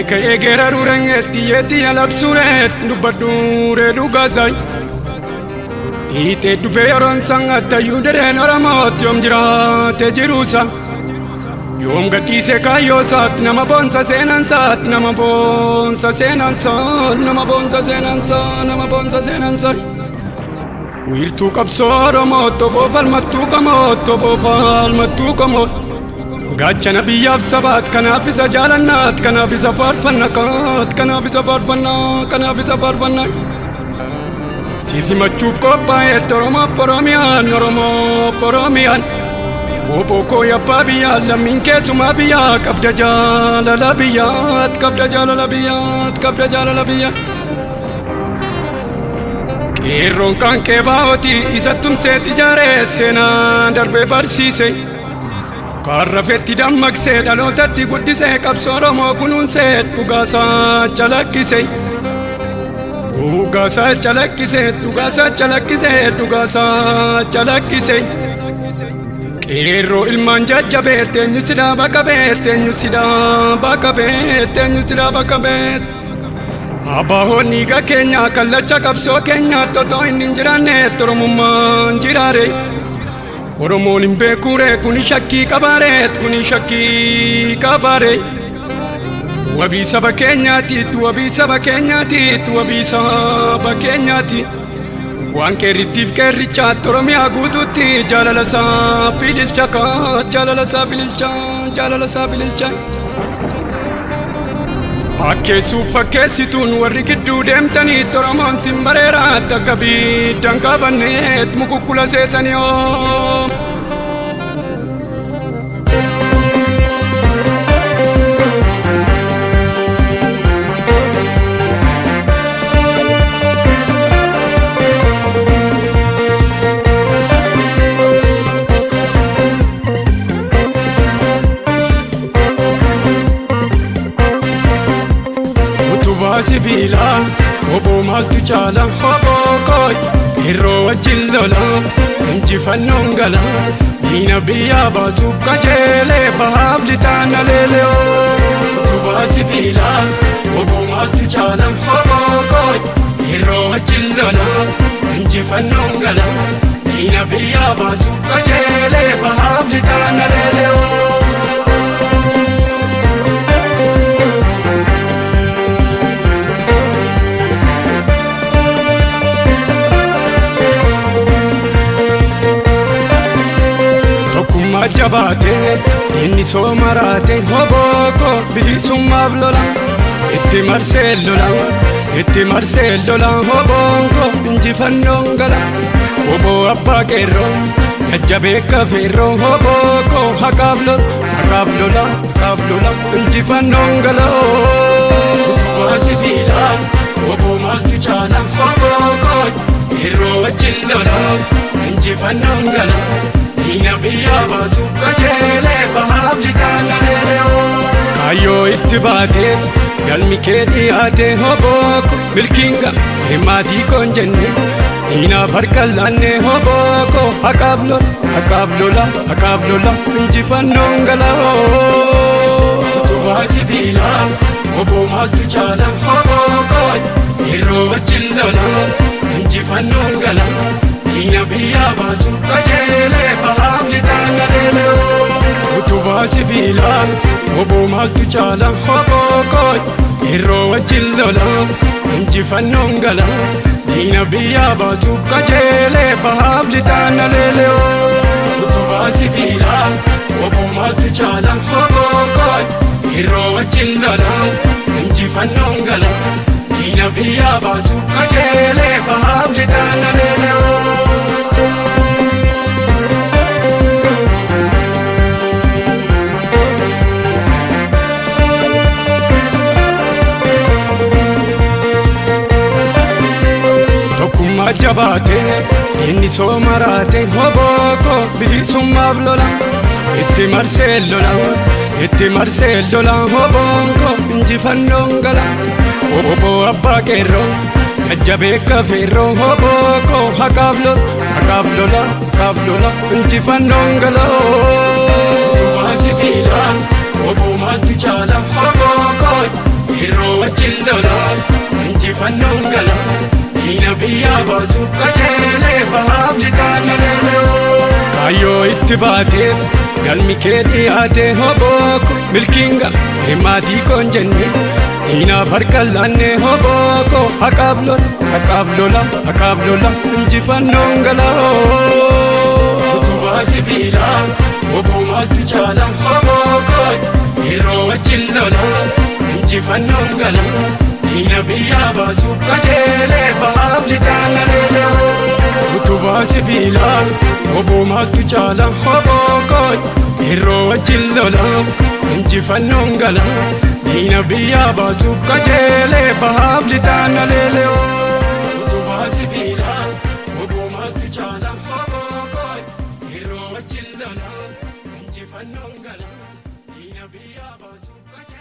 Kayegera rurangetti yeti alapsuret dubadure dugazai Ite dufe yoron sangata yudere noramot yom jirate jirusa Yom gadise kayo sat nama bonsa senan sat nama bonsa senan sat nama bonsa senan sat nama bonsa senan sat Wirtu kapsoro moto bofal matu kamoto bofal matu kamot Gachana biyaf sabat kanafisa jalanat kanafisa farfanakat kanafisa farfana Sisi machup ko pae toromo poromian Opo ko ya pabiya laminke sumabiya kabda jala labiyat Kirron kan ke baoti isatum se tijare sena darbe barsise Karrafetti dammaqsee dhalootatti guddisee qabsoo Oromoo kunuunsee dhugaasaa calaqqisee Qeerroo ilmaan jajjabeet eenyu sidaa bakka beet Abaahoon dhiiga keenya kallacha qabsoo keenyaatti otoo inni hin jiraanneet Oromummaan jiraare Oromoon hin beekure kuni shakkii qabaare Wabii saba keenyaati Waan qeerrittiif qeerrichaatti Oromiyaa guutuutti jaalala isaa fililcha Akkeessuuf fakkeessituun warri gidduu deemtaniitti Oromoon sin bareeraatti akka biddaan qabanneet mukukkula seetanii Sibila, obo maltu chala, obo koi, hero wajillola, injifannoon gala, diina biyya baasuuf qajeele bahaaf lixaana leeleo. Tuba sibila, obo maltu chala, obo koi, hero wajillola, injifannoon gala, diina biyya baasuuf qajeele bahaaf lixaana leeleo. Jabaate inni soomaraate hoboko bilisummaaf lola itti marsee lola hobonko injifannoon gala hobo abbaa qeerroo jajjabee kafeerroo hoboko haqaaf lola injifannoon gala Utubaa sibiilaa hobo maaltu caala hoboko yeroo wajjin lola injifannoon gala Diina biyya baasuuf qajeelee bahaaf lixaana leeleo. Kaayyoo itti baateef galmi kee dhiyaate hoboko milkiinga himaatii koon jenne diinaaf harkaan laannee hoboko haqaaf lola injifannoon gala. Utubaa sibiilaa hobo maaltu caala hoboko yeroo wajjin lola injifannoon gala. Diina biyya baasuuf qajeelee bahaaf lixaana leeleo. Utubaa sibiilaa hobo maaltu caala hoboko yeroo wajjin lola injifannoon gala. Diina biyya baasuuf qajeelee bahaaf lixaana leeleo. Utubaa sibiilaa hobo maaltu caala hoboko yeroo wajjin lola injifannoon gala. Diina biyya baasuuf qajeelee bahaaf lixaana leeleo. Jabaate inni soomaraate hoboko bilisummaaf lola itti marsee lola hobonko injifannoon gala hobo abbaa qeerroo jajjabee kafeerroo hoboko haqaaf lola injifannoon gala. Utubaa sibiilaa hobo maaltu caala hoboko yeroo wajjin lolaan injifannoon gala diina biyyaa baasuuf qajeelee bahaaf lixaan naleeloo kaayyoo itti baateef galmi kee dhiyaate hobooko milkiinga himaatii koon jenne diinaaf harkaan laannee hobooko haqaaf lola injifannoon gala utubaa sibiilaa oboo maaltu caala hobooko yeroo wajjin lolaan injifannoon gala diina biyyaa baasuuf qajeelee bahaaf lixaan naleeloo utubaa sibiilaa oboo maaltu caala hobooko yeroo wajjin lolaan injifannoon gala diina biyyaa baasuuf qajeelee bahaaf lixaan naleeloo utubaa sibiilaa oboo maaltu caala hobooko yeroo wajjin lolaan injifannoon gala diina biyyaa baasuuf qajeelee